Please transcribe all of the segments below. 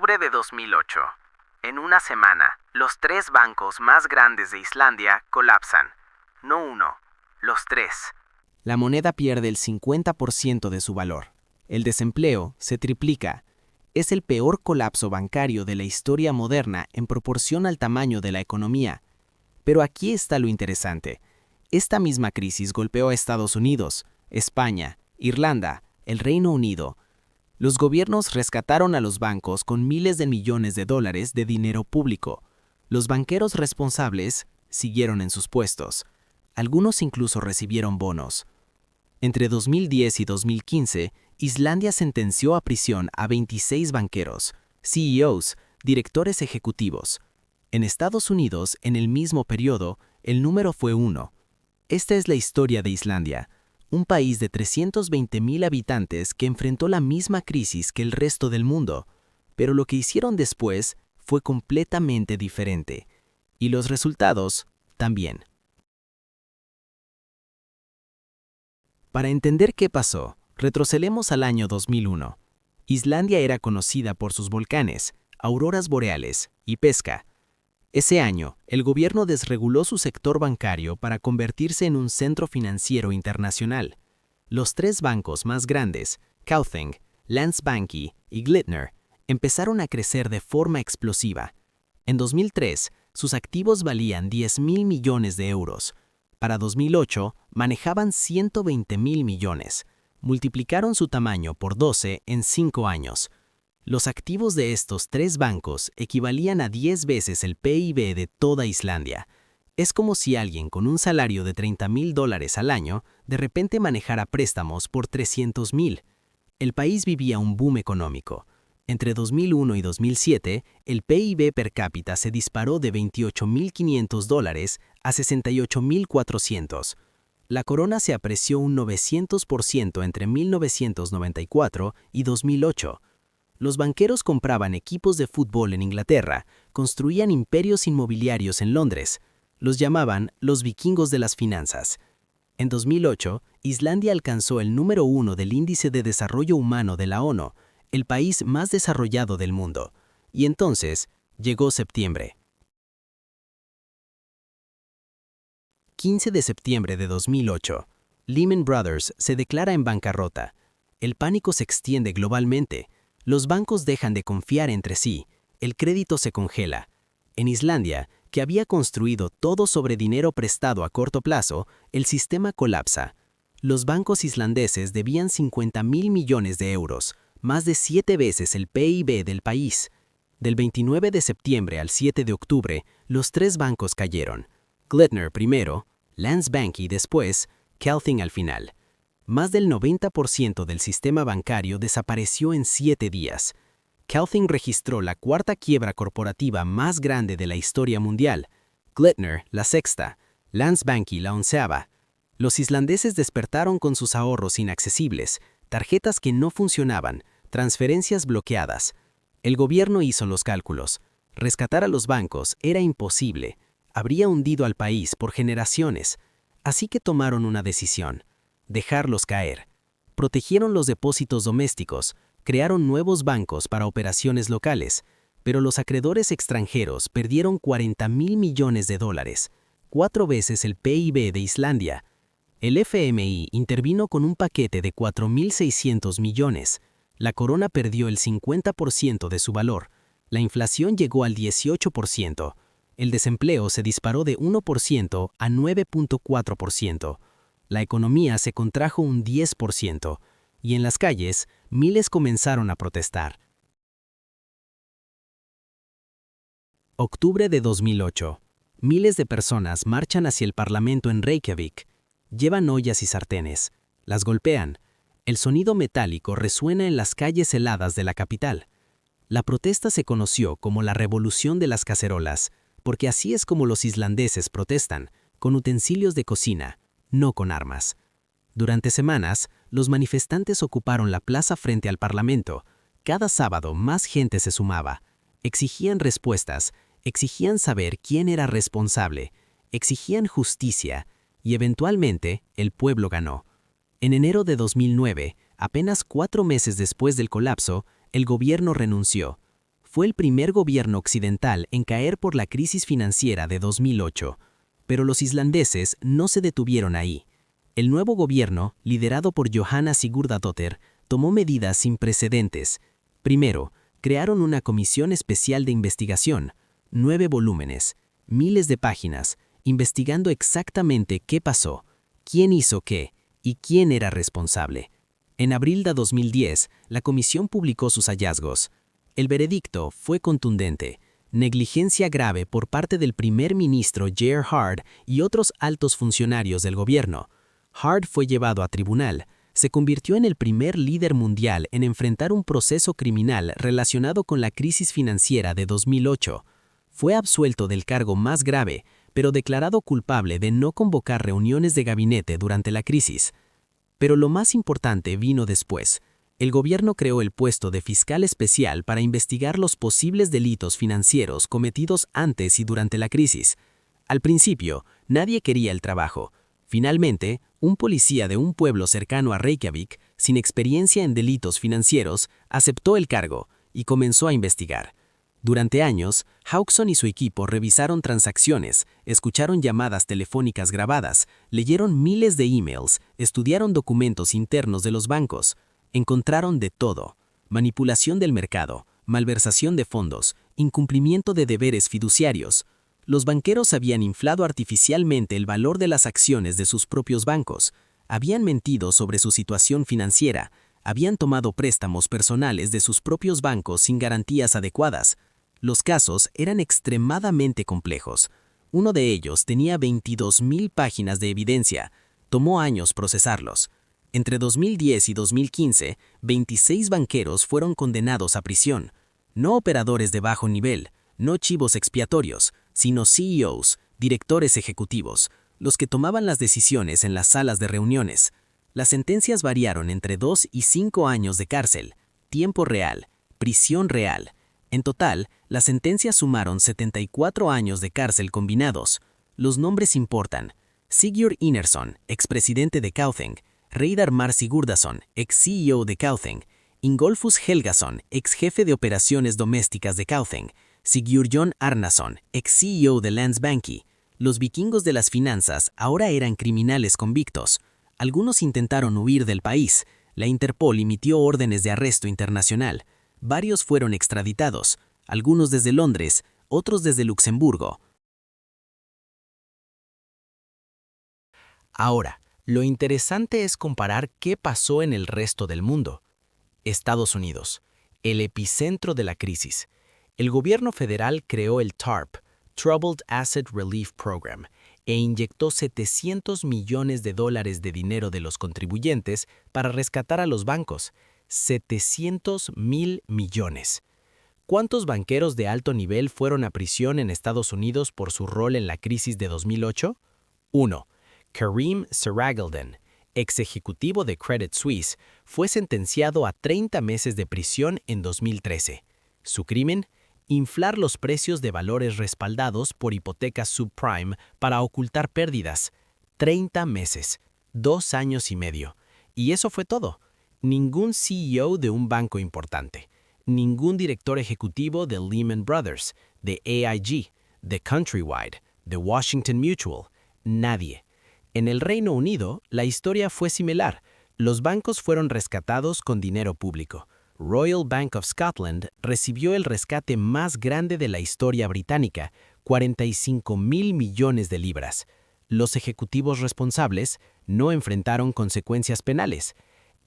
Octubre de 2008. En una semana, los tres bancos más grandes de Islandia colapsan. No uno, los tres. La moneda pierde el 50% de su valor. El desempleo se triplica. Es el peor colapso bancario de la historia moderna en proporción al tamaño de la economía. Pero aquí está lo interesante. Esta misma crisis golpeó a Estados Unidos, España, Irlanda, el Reino Unido. Los gobiernos rescataron a los bancos con miles de millones de dólares de dinero público. Los banqueros responsables siguieron en sus puestos. Algunos incluso recibieron bonos. Entre 2010 y 2015, Islandia sentenció a prisión a 26 banqueros, CEOs, directores ejecutivos. En Estados Unidos, en el mismo periodo, el número fue 1. Esta es la historia de Islandia, un país de 320,000 habitantes que enfrentó la misma crisis que el resto del mundo, pero lo que hicieron después fue completamente diferente, y los resultados también. Para entender qué pasó, retrocedemos al año 2001. Islandia era conocida por sus volcanes, auroras boreales y pesca. Ese año, el gobierno desreguló su sector bancario para convertirse en un centro financiero internacional. Los tres bancos más grandes, Kaupthing, Landsbanki y Glitnir, empezaron a crecer de forma explosiva. En 2003, sus activos valían 10,000 millones de euros. Para 2008, manejaban 120,000 millones. Multiplicaron su tamaño por 12 en 5 años. Los activos de estos tres bancos equivalían a 10 veces el PIB de toda Islandia. Es como si alguien con un salario de $30,000 al año de repente manejara préstamos por 300,000. El país vivía un boom económico. Entre 2001 y 2007, el PIB per cápita se disparó de $28,500 a $68,400. La corona se apreció un 900% entre 1994 y 2008. Los banqueros compraban equipos de fútbol en Inglaterra, construían imperios inmobiliarios en Londres. Los llamaban los vikingos de las finanzas. En 2008, Islandia alcanzó el número 1 del Índice de Desarrollo Humano de la ONU, el país más desarrollado del mundo. Y entonces, llegó septiembre. 15 de septiembre de 2008, Lehman Brothers se declara en bancarrota. El pánico se extiende globalmente. Los bancos dejan de confiar entre sí, el crédito se congela. En Islandia, que había construido todo sobre dinero prestado a corto plazo, el sistema colapsa. Los bancos islandeses debían 50,000 millones de euros, más de 7 veces el PIB del país. Del 29 de septiembre al 7 de octubre, los tres bancos cayeron. Glitnir primero, Landsbanki después, Kaupthing al final. Más del 90% del sistema bancario desapareció en 7 días. Kaupthing registró la cuarta quiebra corporativa más grande de la historia mundial, Glitnir la sexta, Landsbanki la 11ª. Los islandeses despertaron con sus ahorros inaccesibles, tarjetas que no funcionaban, transferencias bloqueadas. El gobierno hizo los cálculos. Rescatar a los bancos era imposible. Habría hundido al país por generaciones. Así que tomaron una decisión: dejarlos caer. Protegieron los depósitos domésticos, crearon nuevos bancos para operaciones locales, pero los acreedores extranjeros perdieron 40,000 millones de dólares, 4 veces el PIB de Islandia. El FMI intervino con un paquete de 4,600 millones. La corona perdió el 50% de su valor. La inflación llegó al 18%. El desempleo se disparó de 1% a 9.4%. La economía se contrajo un 10%, y en las calles, miles comenzaron a protestar. Octubre de 2008. Miles de personas marchan hacia el Parlamento en Reykjavik. Llevan ollas y sartenes. Las golpean. El sonido metálico resuena en las calles heladas de la capital. La protesta se conoció como la Revolución de las Cacerolas, porque así es como los islandeses protestan, con utensilios de cocina, no con armas. Durante semanas, los manifestantes ocuparon la plaza frente al Parlamento. Cada sábado más gente se sumaba. Exigían respuestas, exigían saber quién era responsable, exigían justicia, y eventualmente el pueblo ganó. En enero de 2009, apenas 4 meses después del colapso, el gobierno renunció. Fue el primer gobierno occidental en caer por la crisis financiera de 2008. Pero los islandeses no se detuvieron ahí. El nuevo gobierno, liderado por Johanna Sigurdardóttir, tomó medidas sin precedentes. Primero, crearon una comisión especial de investigación, 9 volúmenes, miles de páginas, investigando exactamente qué pasó, quién hizo qué y quién era responsable. En abril de 2010, la comisión publicó sus hallazgos. El veredicto fue contundente: negligencia grave por parte del primer ministro Gerhard Hard y otros altos funcionarios del gobierno. Hard fue llevado a tribunal. Se convirtió en el primer líder mundial en enfrentar un proceso criminal relacionado con la crisis financiera de 2008. Fue absuelto del cargo más grave, pero declarado culpable de no convocar reuniones de gabinete durante la crisis. Pero lo más importante vino después. El gobierno creó el puesto de fiscal especial para investigar los posibles delitos financieros cometidos antes y durante la crisis. Al principio, nadie quería el trabajo. Finalmente, un policía de un pueblo cercano a Reykjavik, sin experiencia en delitos financieros, aceptó el cargo y comenzó a investigar. Durante años, Hauksson y su equipo revisaron transacciones, escucharon llamadas telefónicas grabadas, leyeron miles de emails, estudiaron documentos internos de los bancos. Encontraron de todo: manipulación del mercado, malversación de fondos, incumplimiento de deberes fiduciarios. Los banqueros habían inflado artificialmente el valor de las acciones de sus propios bancos, habían mentido sobre su situación financiera, habían tomado préstamos personales de sus propios bancos sin garantías adecuadas. Los casos eran extremadamente complejos. Uno de ellos tenía 22.000 páginas de evidencia. Tomó años procesarlos. Entre 2010 y 2015, 26 banqueros fueron condenados a prisión. No operadores de bajo nivel, no chivos expiatorios, sino CEOs, directores ejecutivos, los que tomaban las decisiones en las salas de reuniones. Las sentencias variaron entre 2 y 5 años de cárcel, tiempo real, prisión real. En total, las sentencias sumaron 74 años de cárcel combinados. Los nombres importan: Sigurd Einarsson, expresidente de Kaupthing; Reidar Mar Sigurdarson, ex-CEO de Kaupthing; Ingolfus Helgason, ex-jefe de operaciones domésticas de Kaupthing; Sigurjón Arnason, ex-CEO de Landsbanki. Los vikingos de las finanzas ahora eran criminales convictos. Algunos intentaron huir del país. La Interpol emitió órdenes de arresto internacional. Varios fueron extraditados, algunos desde Londres, otros desde Luxemburgo. Ahora, lo interesante es comparar qué pasó en el resto del mundo. Estados Unidos, el epicentro de la crisis. El gobierno federal creó el TARP, Troubled Asset Relief Program, e inyectó $700 millones de dinero de los contribuyentes para rescatar a los bancos. 700.000 millones. ¿Cuántos banqueros de alto nivel fueron a prisión en Estados Unidos por su rol en la crisis de 2008? 1. Kareem Saragalden, ex ejecutivo de Credit Suisse, fue sentenciado a 30 meses de prisión en 2013. Su crimen: inflar los precios de valores respaldados por hipotecas subprime para ocultar pérdidas. 30 meses, 2 años y medio. Y eso fue todo. Ningún CEO de un banco importante, ningún director ejecutivo de Lehman Brothers, de AIG, de Countrywide, de Washington Mutual, nadie. En el Reino Unido, la historia fue similar. Los bancos fueron rescatados con dinero público. Royal Bank of Scotland recibió el rescate más grande de la historia británica, 45.000 millones de libras. Los ejecutivos responsables no enfrentaron consecuencias penales.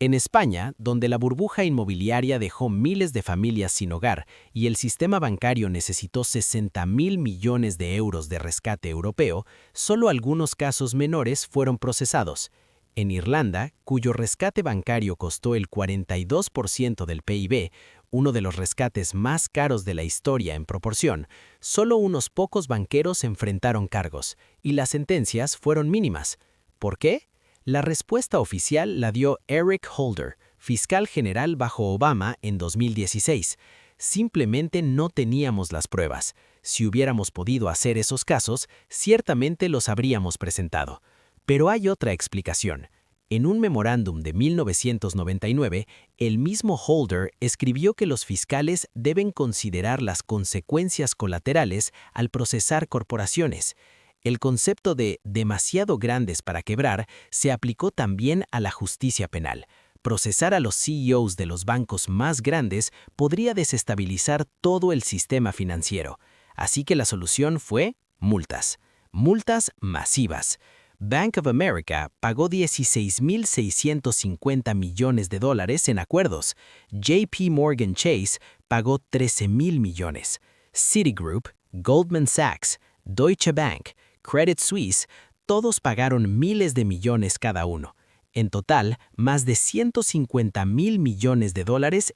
En España, donde la burbuja inmobiliaria dejó miles de familias sin hogar y el sistema bancario necesitó 60.000 millones de euros de rescate europeo, solo algunos casos menores fueron procesados. En Irlanda, cuyo rescate bancario costó el 42% del PIB, uno de los rescates más caros de la historia en proporción, solo unos pocos banqueros enfrentaron cargos, y las sentencias fueron mínimas. ¿Por qué? La respuesta oficial la dio Eric Holder, fiscal general bajo Obama en 2016. Simplemente no teníamos las pruebas. Si hubiéramos podido hacer esos casos, ciertamente los habríamos presentado. Pero hay otra explicación. En un memorándum de 1999, el mismo Holder escribió que los fiscales deben considerar las consecuencias colaterales al procesar corporaciones. El concepto de demasiado grandes para quebrar se aplicó también a la justicia penal. Procesar a los CEOs de los bancos más grandes podría desestabilizar todo el sistema financiero. Así que la solución fue multas. Multas masivas. Bank of America pagó $16.650 millones en acuerdos. JP Morgan Chase pagó 13.000 millones. Citigroup, Goldman Sachs, Deutsche Bank, Credit Suisse, todos pagaron miles de millones cada uno. En total, más de $150.000 millones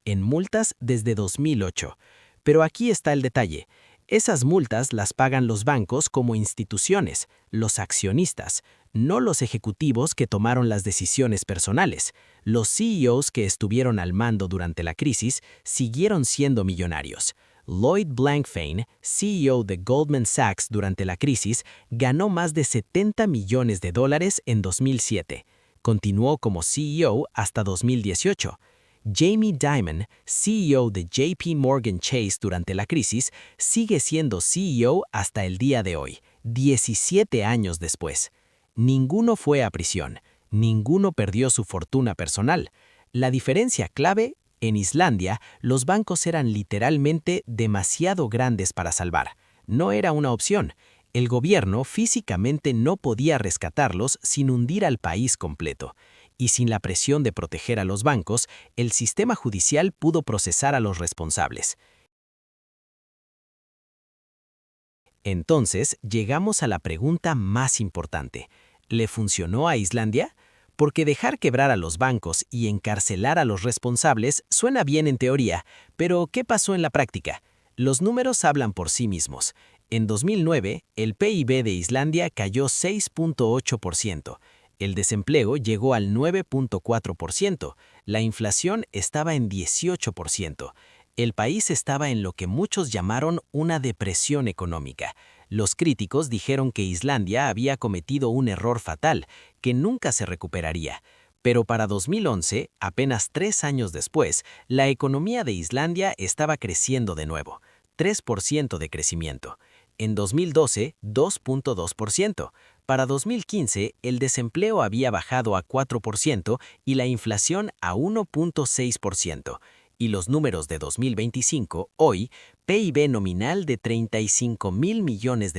en multas desde 2008. Pero aquí está el detalle. Esas multas las pagan los bancos como instituciones, los accionistas, no los ejecutivos que tomaron las decisiones personales. Los CEOs que estuvieron al mando durante la crisis siguieron siendo millonarios. Lloyd Blankfein, CEO de Goldman Sachs durante la crisis, ganó más de $70 millones en 2007. Continuó como CEO hasta 2018. Jamie Dimon, CEO de JP Morgan Chase durante la crisis, sigue siendo CEO hasta el día de hoy, 17 años después. Ninguno fue a prisión, ninguno perdió su fortuna personal. La diferencia clave, en Islandia, los bancos eran literalmente demasiado grandes para salvar. No era una opción. El gobierno físicamente no podía rescatarlos sin hundir al país completo. Y sin la presión de proteger a los bancos, el sistema judicial pudo procesar a los responsables. Entonces, llegamos a la pregunta más importante. ¿Le funcionó a Islandia? Porque dejar quebrar a los bancos y encarcelar a los responsables suena bien en teoría, pero ¿qué pasó en la práctica? Los números hablan por sí mismos. En 2009, el PIB de Islandia cayó 6.8%. El desempleo llegó al 9.4%, la inflación estaba en 18%. El país estaba en lo que muchos llamaron una depresión económica. Los críticos dijeron que Islandia había cometido un error fatal, que nunca se recuperaría. Pero para 2011, apenas 3 años después, la economía de Islandia estaba creciendo de nuevo, 3% de crecimiento. En 2012, 2.2%. Para 2015, el desempleo había bajado a 4% y la inflación a 1.6%. Y los números de 2025, hoy, PIB nominal de $35.000 millones,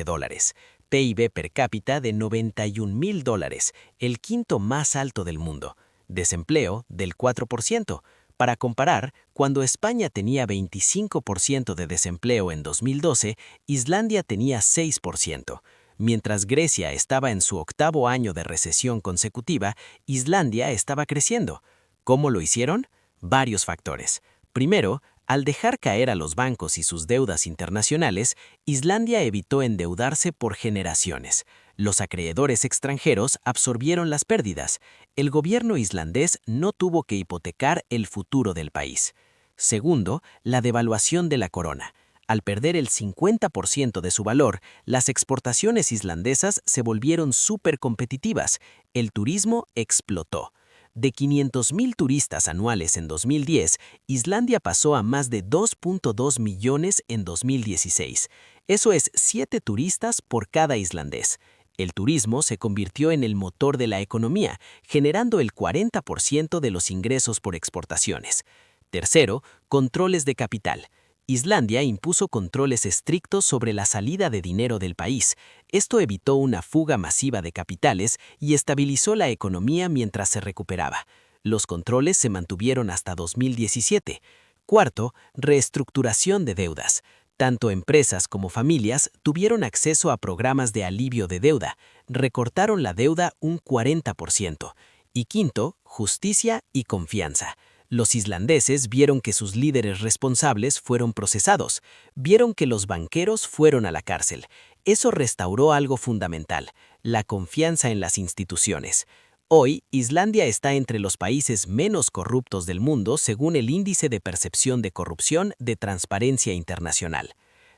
PIB per cápita de $91.000, el quinto más alto del mundo, desempleo del 4%. Para comparar, cuando España tenía 25% de desempleo en 2012, Islandia tenía 6%. Mientras Grecia estaba en su 8º año de recesión consecutiva, Islandia estaba creciendo. ¿Cómo lo hicieron? Varios factores. Primero, al dejar caer a los bancos y sus deudas internacionales, Islandia evitó endeudarse por generaciones. Los acreedores extranjeros absorbieron las pérdidas. El gobierno islandés no tuvo que hipotecar el futuro del país. Segundo, la devaluación de la corona. Al perder el 50% de su valor, las exportaciones islandesas se volvieron súper competitivas. El turismo explotó. De 500.000 turistas anuales en 2010, Islandia pasó a más de 2.2 millones en 2016. Eso es 7 turistas por cada islandés. El turismo se convirtió en el motor de la economía, generando el 40% de los ingresos por exportaciones. Tercero, controles de capital. Islandia impuso controles estrictos sobre la salida de dinero del país. Esto evitó una fuga masiva de capitales y estabilizó la economía mientras se recuperaba. Los controles se mantuvieron hasta 2017. Cuarto, reestructuración de deudas. Tanto empresas como familias tuvieron acceso a programas de alivio de deuda. Recortaron la deuda un 40%. Y quinto, justicia y confianza. Los islandeses vieron que sus líderes responsables fueron procesados, vieron que los banqueros fueron a la cárcel. Eso restauró algo fundamental, la confianza en las instituciones. Hoy, Islandia está entre los países menos corruptos del mundo según el Índice de Percepción de Corrupción de Transparencia Internacional.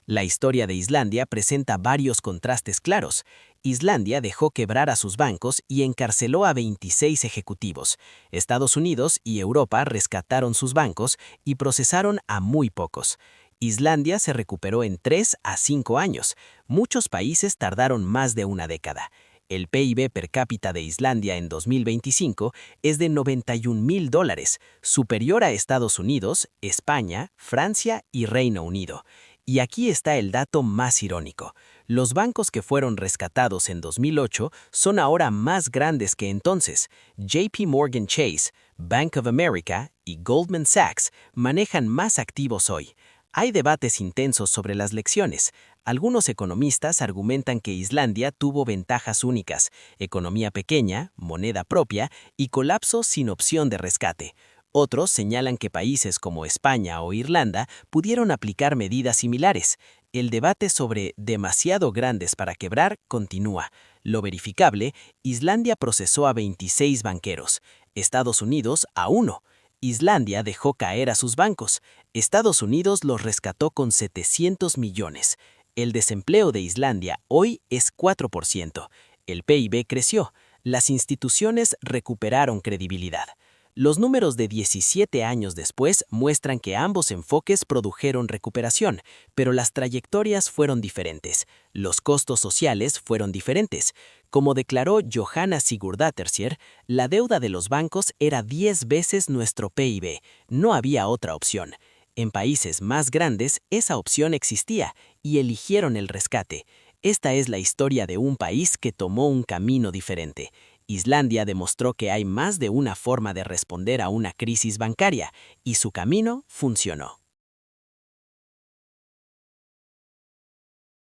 La historia de Islandia presenta varios contrastes claros. Islandia dejó quebrar a sus bancos y encarceló a 26 ejecutivos. Estados Unidos y Europa rescataron sus bancos y procesaron a muy pocos. Islandia se recuperó en 3 a 5 años. Muchos países tardaron más de una década. El PIB per cápita de Islandia en 2025 es de $91.000, superior a Estados Unidos, España, Francia y Reino Unido. Y aquí está el dato más irónico. Los bancos que fueron rescatados en 2008 son ahora más grandes que entonces. JP Morgan Chase, Bank of America y Goldman Sachs manejan más activos hoy. Hay debates intensos sobre las lecciones. Algunos economistas argumentan que Islandia tuvo ventajas únicas: economía pequeña, moneda propia y colapso sin opción de rescate. Otros señalan que países como España o Irlanda pudieron aplicar medidas similares. El debate sobre demasiado grandes para quebrar continúa. Lo verificable: Islandia procesó a 26 banqueros, Estados Unidos a 1. Islandia dejó caer a sus bancos. Estados Unidos los rescató con 700 millones. El desempleo de Islandia hoy es 4%. El PIB creció. Las instituciones recuperaron credibilidad. Los números de 17 años después muestran que ambos enfoques produjeron recuperación, pero las trayectorias fueron diferentes. Los costos sociales fueron diferentes. Como declaró Johanna Sigurðardóttir, la deuda de los bancos era 10 veces nuestro PIB. No había otra opción. En países más grandes, esa opción existía y eligieron el rescate. Esta es la historia de un país que tomó un camino diferente. Islandia demostró que hay más de una forma de responder a una crisis bancaria, y su camino funcionó.